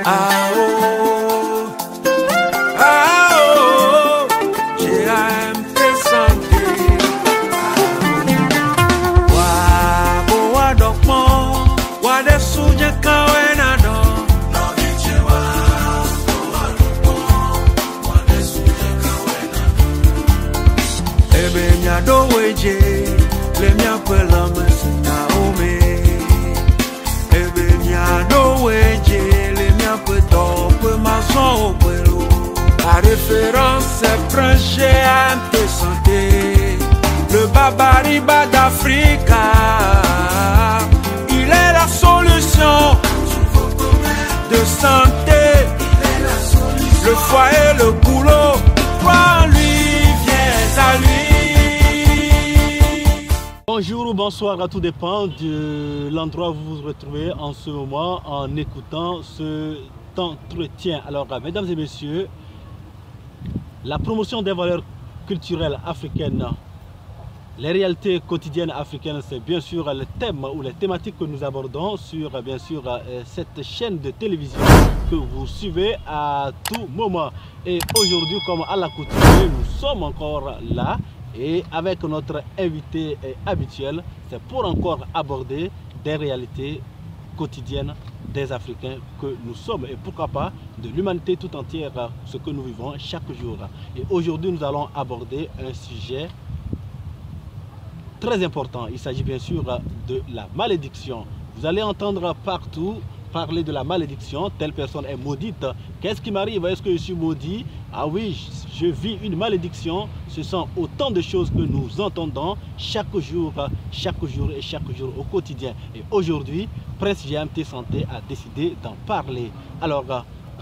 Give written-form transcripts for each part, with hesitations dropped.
Ah oh, ah oh, GAMT Santé. Wa wa dokmo, wa de suje kawe na do. Ebe nya do weje, le mia kwela mesina ome. Ebe nya do weje, le mia kweto kwe mason okwelo. La référence c'est Prince GAMT Santé, le babariba d'Africa. Il est la solution de santé, le foyer, le boulot, prends lui, viens à lui. Bonjour ou bonsoir, à tout dépend de l'endroit où vous vous retrouvez en ce moment en écoutant cet entretien. Alors, mesdames et messieurs, la promotion des valeurs culturelles africaines, les réalités quotidiennes africaines, c'est bien sûr le thème ou les thématiques que nous abordons sur bien sûr cette chaîne de télévision que vous suivez à tout moment. Et aujourd'hui, comme à l'accoutumée, nous sommes encore là et avec notre invité habituel, c'est pour encore aborder des réalités quotidiennes des Africains que nous sommes et pourquoi pas de l'humanité tout entière, ce que nous vivons chaque jour. Et aujourd'hui, nous allons aborder un sujet très important. Il s'agit bien sûr de la malédiction. Vous allez entendre partout parler de la malédiction. Telle personne est maudite. Qu'est-ce qui m'arrive? Est-ce que je suis maudit? Ah oui, je vis une malédiction. Ce sont autant de choses que nous entendons chaque jour et chaque jour au quotidien. Et aujourd'hui, Prince GAMT Santé a décidé d'en parler. Alors,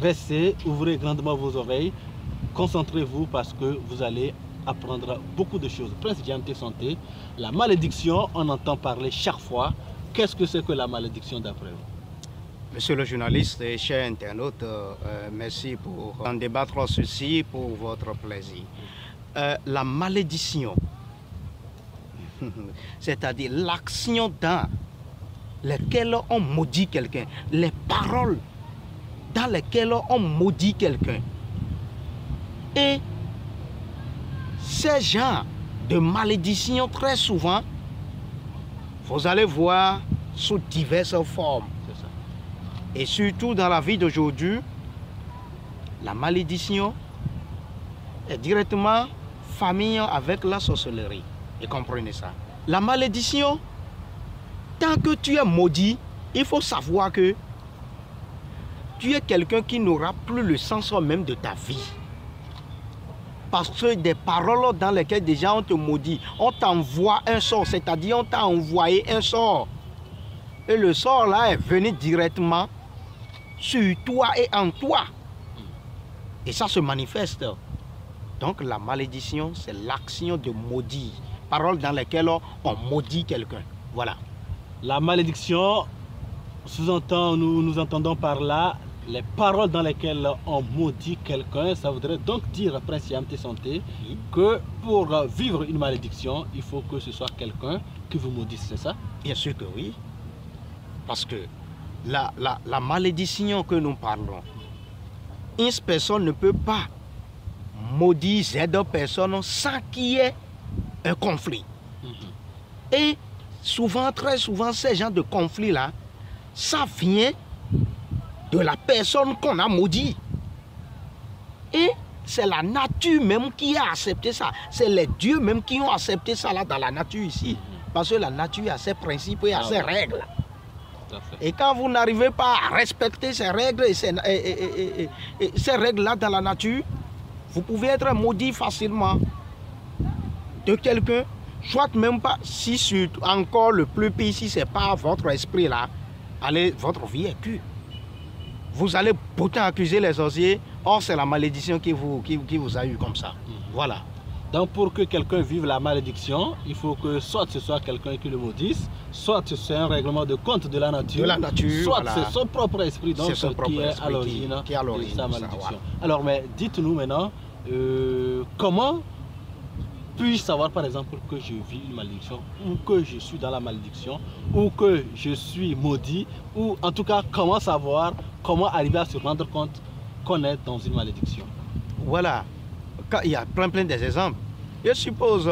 restez, ouvrez grandement vos oreilles, concentrez-vous parce que vous allez apprendre beaucoup de choses. Prince GAMT Santé, la malédiction, on entend parler chaque fois. Qu'est-ce que c'est que la malédiction d'après vous? Monsieur le journaliste et chers internautes, merci pour en débattre ceci pour votre plaisir. La malédiction, c'est-à-dire l'action dans laquelle on maudit quelqu'un, les paroles dans lesquelles on maudit quelqu'un. Et ces genres de malédiction, très souvent, vous allez voir sous diverses formes. Et surtout dans la vie d'aujourd'hui, la malédiction est directement famille avec la sorcellerie. Et comprenez ça. La malédiction, tant que tu es maudit, il faut savoir que tu es quelqu'un qui n'aura plus le sens même de ta vie. Parce que des paroles dans lesquelles déjà on te maudit, on t'envoie un sort, c'est-à-dire on t'a envoyé un sort. Et le sort là est venu directement sur toi et en toi. Et ça se manifeste. Donc la malédiction, c'est l'action de maudire. Paroles dans lesquelles on maudit quelqu'un. Voilà. La malédiction, sous-entend, nous entendons par là les paroles dans lesquelles on maudit quelqu'un. Ça voudrait donc dire, Prince GAMT Santé, que pour vivre une malédiction, il faut que ce soit quelqu'un qui vous maudisse, c'est ça? Bien sûr que oui. Parce que la malédiction que nous parlons, une personne ne peut pas maudire ces deux personnes sans qu'il y ait un conflit. Et souvent, très souvent, ces gens de conflit-là, ça vient de la personne qu'on a maudit. Et c'est la nature même qui a accepté ça. C'est les dieux même qui ont accepté ça là dans la nature ici. Parce que la nature a ses principes et a ses règles. Et quand vous n'arrivez pas à respecter ces règles et ces règles-là dans la nature, vous pouvez être maudit facilement de quelqu'un, soit même pas, si encore le plus pire, si ce n'est pas votre esprit là, allez, votre vie est cuite. Vous allez pourtant accuser les sorciers, or c'est la malédiction qui vous a eu comme ça. Voilà. Donc pour que quelqu'un vive la malédiction, il faut que soit ce soit quelqu'un qui le maudisse, soit c'est un règlement de compte de la nature, soit voilà, c'est son propre esprit donc, qui est à l'origine de sa malédiction. Voilà. Alors mais dites-nous maintenant, comment puis-je savoir par exemple que je vis une malédiction, ou que je suis dans la malédiction, ou que je suis maudit, ou en tout cas comment savoir comment arriver à se rendre compte qu'on est dans une malédiction? Voilà, il y a plein d'exemples. Je suppose,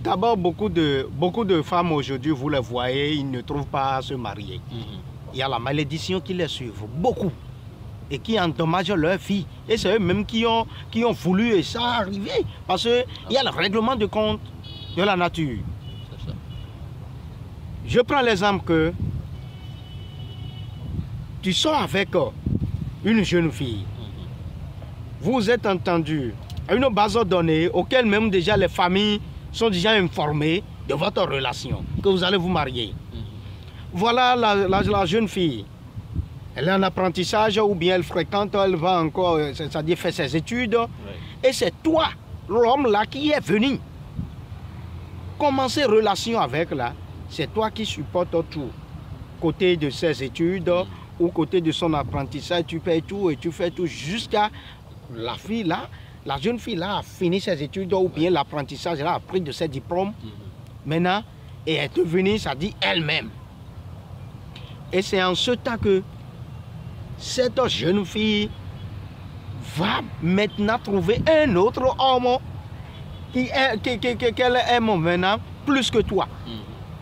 d'abord, beaucoup de femmes aujourd'hui, vous les voyez, ils ne trouvent pas à se marier. Il y a la malédiction qui les suit, beaucoup, et qui endommage leur vie. Et c'est eux-mêmes qui ont voulu et ça arriver. Parce qu'il y a le règlement de compte de la nature. Ça. Je prends l'exemple que tu sors avec une jeune fille. Vous êtes entendu à une base de données auquel même déjà les familles sont déjà informées de votre relation, que vous allez vous marier. Voilà la jeune fille. Elle est en apprentissage ou bien elle fréquente, elle va encore, c'est-à-dire faire ses études. Et c'est toi, l'homme là, qui est venu commencer relation avec là. C'est toi qui supportes tout. Côté de ses études ou côté de son apprentissage, tu payes tout et tu fais tout jusqu'à la fille là. La jeune fille là a fini ses études ou bien l'apprentissage, elle a pris de ses diplômes. Maintenant, et elle est devenue, ça dit elle-même. Et c'est en ce temps que cette jeune fille va maintenant trouver un autre homme qu'elle aime maintenant plus que toi.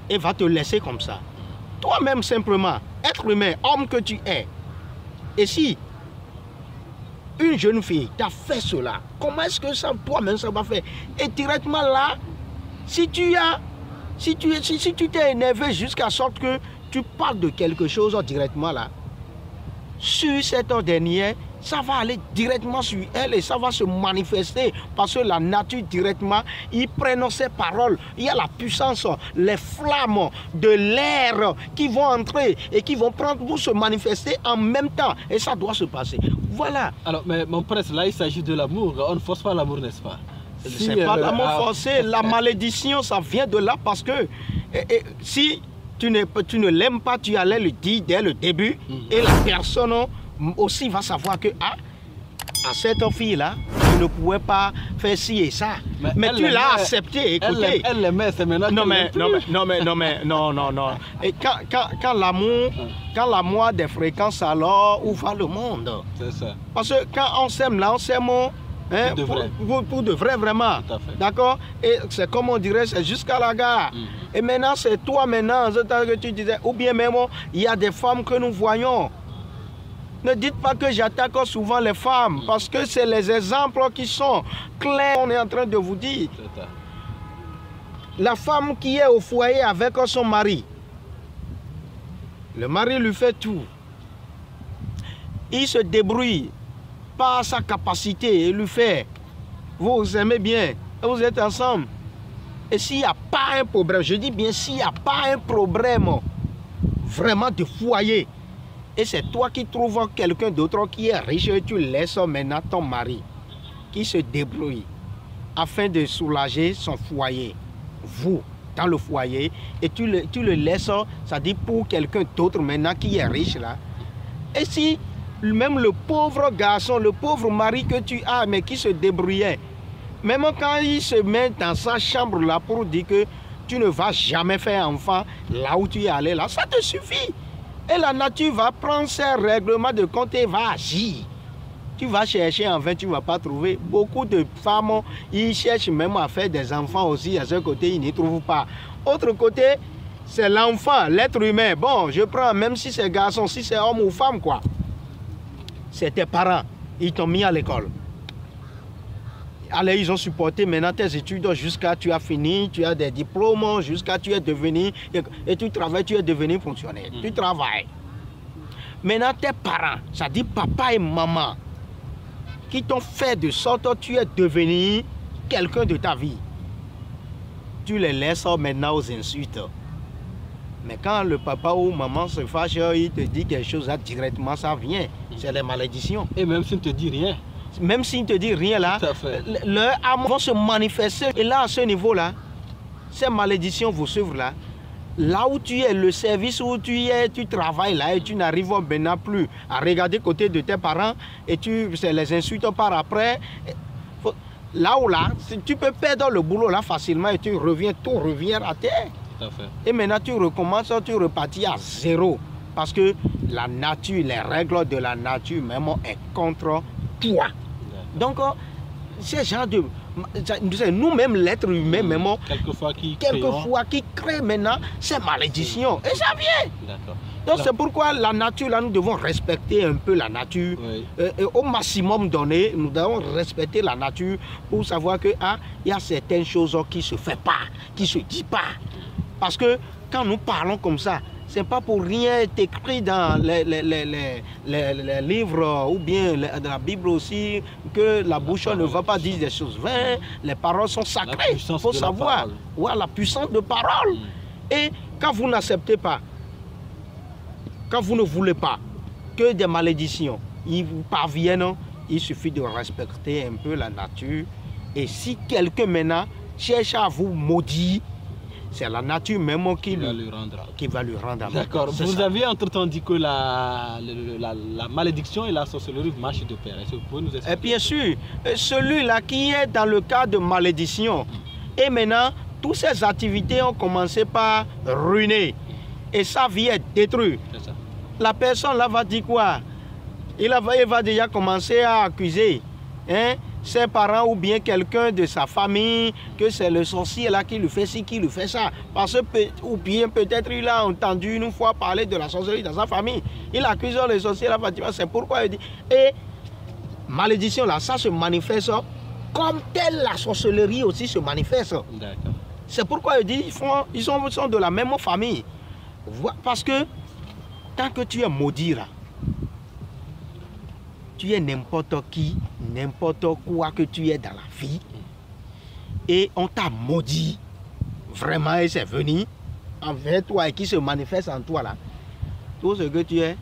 Et va te laisser comme ça. Toi-même simplement, être humain, homme que tu es. Et si une jeune fille t'a fait cela, comment est-ce que ça, toi-même, ça va faire? Et directement là, si tu t'es énervé jusqu'à sorte que tu parles de quelque chose directement là, sur cette dernière, ça va aller directement sur elle et ça va se manifester parce que la nature directement, ils prennent ces paroles. Il y a la puissance, les flammes de l'air qui vont entrer et qui vont prendre pour se manifester en même temps. Et ça doit se passer. Voilà. Alors, mais mon prêtre, là, il s'agit de l'amour. On ne force pas l'amour, n'est-ce pas? C'est pas l'amour forcé. La malédiction, ça vient de là parce que si tu ne l'aimes pas, tu allais le dire dès le début et la personne aussi va savoir que à cette fille-là, tu ne pouvais pas faire ci et ça. Mais tu l'as accepté, écoutez. Elle l'aimait, c'est maintenant non. Et quand l'amour des fréquences, alors, où va le monde? C'est ça. Parce que quand on s'aime là, on s'aime pour de vrai, vraiment. D'accord? Et c'est comme on dirait, c'est jusqu'à la gare. Et maintenant, c'est toi maintenant, que tu disais, ou bien même, il y a des femmes que nous voyons. Ne dites pas que j'attaque souvent les femmes, parce que c'est les exemples qui sont clairs, on est en train de vous dire. La femme qui est au foyer avec son mari, le mari lui fait tout. Il se débrouille par sa capacité et lui fait. Vous vous aimez bien, vous êtes ensemble. Et s'il n'y a pas un problème, je dis bien s'il n'y a pas un problème vraiment de foyer, et c'est toi qui trouves quelqu'un d'autre qui est riche et tu laisses maintenant ton mari qui se débrouille afin de soulager son foyer, vous, dans le foyer, et tu le laisses, ça dit pour quelqu'un d'autre maintenant qui est riche là. Et si même le pauvre garçon, le pauvre mari que tu as, mais qui se débrouillait, même quand il se met dans sa chambre là pour dire que tu ne vas jamais faire enfant là où tu es allé là, ça te suffit. Et la nature va prendre ses règlements de compte et va agir. Tu vas chercher, en vain, tu ne vas pas trouver. Beaucoup de femmes, ils cherchent même à faire des enfants aussi. À ce côté, ils n'y trouvent pas. Autre côté, c'est l'enfant, l'être humain. Bon, je prends, même si c'est garçon, si c'est homme ou femme, quoi. C'est tes parents. Ils t'ont mis à l'école. Allez, ils ont supporté maintenant tes études jusqu'à tu as fini, tu as des diplômes, jusqu'à tu es devenu, et tu travailles, tu es devenu fonctionnaire. Tu travailles. Maintenant, tes parents, ça dit papa et maman, qui t'ont fait de sorte que tu es devenu quelqu'un de ta vie. Tu les laisses maintenant aux insultes. Mais quand le papa ou maman se fâche, il te dit quelque chose, là, directement ça vient. C'est les malédictions. Et même s'il ne te dit rien. Même s'il ne te dit rien là, leurs âmes vont se manifester. Et là, à ce niveau-là, ces malédictions vous suivent là. Là où tu es, le service où tu es, tu travailles là et tu n'arrives maintenant plus à regarder côté de tes parents et tu les insultes par après. Là où là, tu peux perdre le boulot là facilement et tout revient à terre. Tout à fait. Et maintenant tu recommences, tu repartis à zéro. Parce que la nature, les règles de la nature même est contre toi. Donc, ces gens de... Nous-mêmes, l'être humain, même, quelquefois qui crée maintenant ces malédictions. Et ça vient. Donc c'est pourquoi la nature, là, nous devons respecter un peu la nature. Et au maximum donné, nous devons respecter la nature pour savoir que il y a certaines choses qui ne se font pas, qui ne se disent pas. Parce que quand nous parlons comme ça, c'est pas pour rien écrit dans les livres ou bien dans la Bible aussi que la bouche ne va pas dire des choses vaines. Les paroles sont sacrées. Il faut savoir la puissance de parole. Et quand vous n'acceptez pas, quand vous ne voulez pas que des malédictions ils vous parviennent, il suffit de respecter un peu la nature. Et si quelqu'un maintenant cherche à vous maudire, c'est la nature même qui va lui rendre. D'accord. Vous avez entre-temps dit que la malédiction et la sorcellerie marchent de pair. Est-ce que vous pouvez nous expliquer? Et bien sûr, celui-là qui est dans le cas de malédiction, et maintenant, toutes ses activités ont commencé par ruiner. Et sa vie est détruite. La personne là va dire quoi? Il va déjà commencer à accuser ses parents ou bien quelqu'un de sa famille, que c'est le sorcier là qui lui fait ci, qui lui fait ça. Parce que, ou bien peut-être il a entendu une fois parler de la sorcellerie dans sa famille. Il accuse le sorcier là, c'est pourquoi il dit. Et malédiction là, ça se manifeste comme telle la sorcellerie aussi se manifeste. C'est pourquoi il dit ils sont de la même famille. Parce que tant que tu es maudit là, tu es n'importe qui, n'importe quoi que tu es dans la vie, et on t'a maudit, vraiment, et c'est venu envers toi et qui se manifeste en toi là. Tout ce que tu es,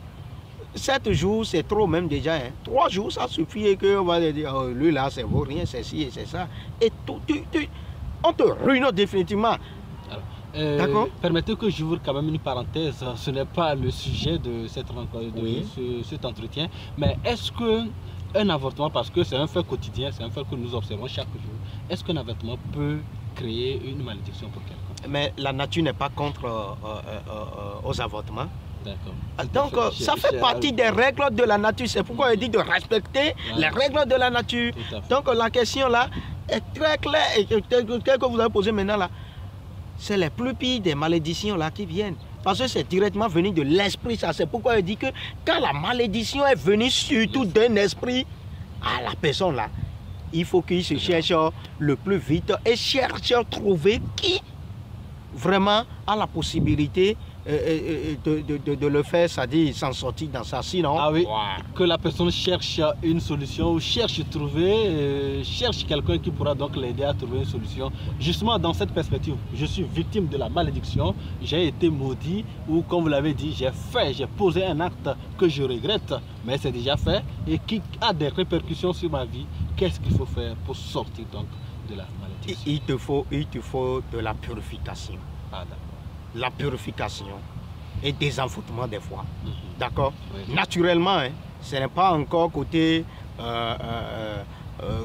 7 jours c'est trop même déjà, 3 jours ça suffit et qu'on va dire, oh, lui là c'est vaut rien, c'est ci et c'est ça, et tout, on te ruine définitivement. D'accord. Permettez que j'ouvre quand même une parenthèse. Ce n'est pas le sujet de cette rencontre, cet entretien. Mais est-ce qu'un avortement, parce que c'est un fait quotidien, c'est un fait que nous observons chaque jour, est-ce qu'un avortement peut créer une malédiction pour quelqu'un? Mais la nature n'est pas contre aux avortements. D'accord. Donc ça fait partie des règles de la nature. C'est pourquoi il dit de respecter les règles de la nature. Donc la question là est très claire et que vous avez posé maintenant là. C'est les plus pires des malédictions là qui viennent. Parce que c'est directement venu de l'esprit. Ça, c'est pourquoi il dit que quand la malédiction est venue surtout d'un esprit à la personne là, il faut qu'il se cherche le plus vite et cherche à trouver qui vraiment a la possibilité de le faire, c'est-à-dire s'en sortir dans ça. Sinon, que la personne cherche une solution ou cherche quelqu'un qui pourra donc l'aider à trouver une solution. Justement, dans cette perspective, je suis victime de la malédiction, j'ai été maudit, ou comme vous l'avez dit, j'ai posé un acte que je regrette, mais c'est déjà fait et qui a des répercussions sur ma vie. Qu'est-ce qu'il faut faire pour sortir donc de la malédiction? Il te faut de la purification. La purification et des envoûtements des fois. D'accord? Naturellement, ce n'est pas encore côté,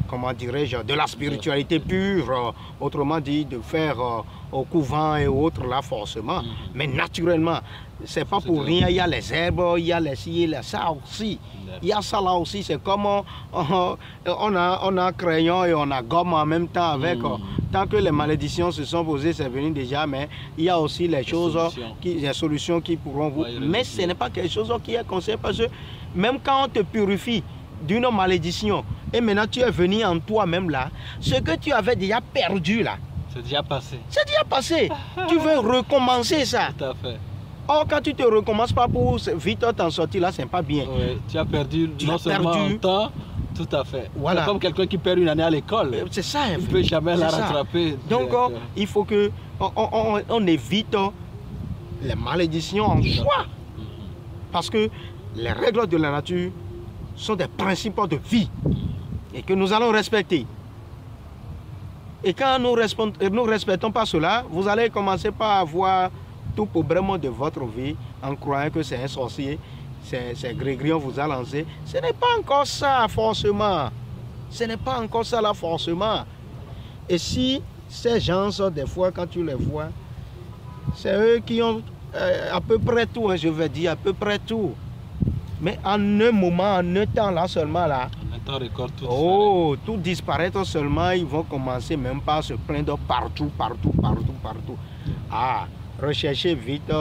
comment dirais-je, de la spiritualité pure, autrement dit, de faire au couvent et autres là forcément. Mais naturellement, c'est pas pour rien, il y a les herbes, il y a les ci, il y a ça aussi. Il y a ça là aussi, c'est comme on a crayon et on a gomme en même temps avec. Tant que les malédictions se sont posées, c'est venu déjà, mais il y a aussi les choses, les solutions qui pourront vous... Mais ce n'est pas quelque chose qui est conseillé parce que même quand on te purifie d'une malédiction, et maintenant tu es venu en toi-même là, ce que tu avais déjà perdu là, c'est déjà passé. C'est déjà passé. Tu veux recommencer ça. Tout à fait. Or, quand tu te recommences pas pour vite t'en sortir là, c'est pas bien. Oui, tu as perdu non seulement en temps, tout à fait. Voilà. C'est comme quelqu'un qui perd une année à l'école. C'est ça. Il ne peut jamais la rattraper. Donc, il faut que on évite les malédictions en soi. Parce que les règles de la nature sont des principes de vie et que nous allons respecter. Et quand nous ne respectons pas cela, vous allez commencer par avoir tout problème de votre vie en croyant que c'est un sorcier, c'est Grégory, on vous a lancé. Ce n'est pas encore ça forcément. Ce n'est pas encore ça là forcément. Et si ces gens sont des fois, quand tu les vois, c'est eux qui ont à peu près tout, hein, je veux dire, à peu près tout. Mais en un moment, en un temps là seulement là, En un temps record, tout oh, tout disparaître seulement, ils vont commencer même pas à se plaindre partout. Ah, recherchez vite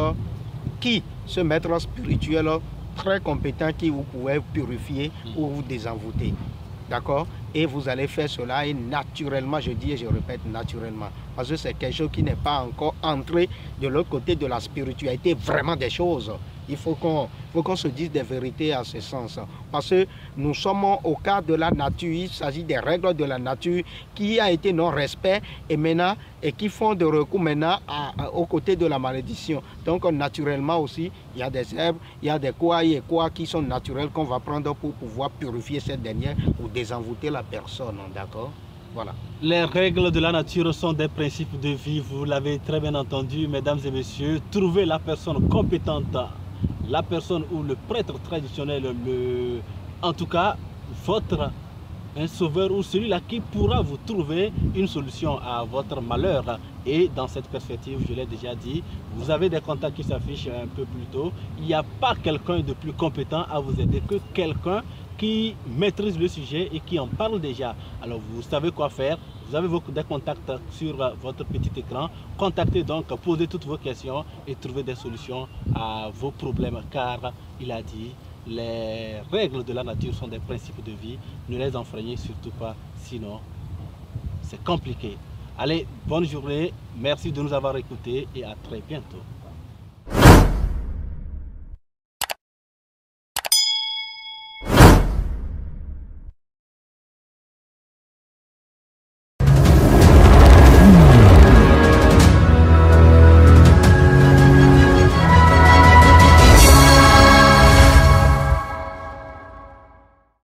qui, ce maître spirituel très compétent qui vous pouvez purifier ou vous désenvoûter. D'accord? Et vous allez faire cela et naturellement, je dis et je répète naturellement, parce que c'est quelque chose qui n'est pas encore entré de l'autre côté de la spiritualité, vraiment des choses. Il faut qu'on se dise des vérités à ce sens. Parce que nous sommes au cas de la nature, il s'agit des règles de la nature qui a été non-respect et maintenant, et qui font de recours maintenant aux côtés de la malédiction. Donc naturellement aussi, il y a des herbes, il y a des quoi et quoi qui sont naturels qu'on va prendre pour pouvoir purifier cette dernière ou désenvoûter la personne. D'accord? Voilà. Les règles de la nature sont des principes de vie, vous l'avez très bien entendu, mesdames et messieurs. Trouvez la personne compétente, la personne ou le prêtre traditionnel, en tout cas, votre sauveur ou celui-là qui pourra vous trouver une solution à votre malheur. Et dans cette perspective, je l'ai déjà dit, vous avez des contacts qui s'affichent un peu plus tôt. Il n'y a pas quelqu'un de plus compétent à vous aider que quelqu'un qui maîtrise le sujet et qui en parle déjà. Alors vous savez quoi faire, vous avez des contacts sur votre petit écran. Contactez donc, posez toutes vos questions et trouvez des solutions à vos problèmes, car il a dit, les règles de la nature sont des principes de vie, ne les enfreignez surtout pas, sinon c'est compliqué. Allez, bonne journée, merci de nous avoir écoutés et à très bientôt.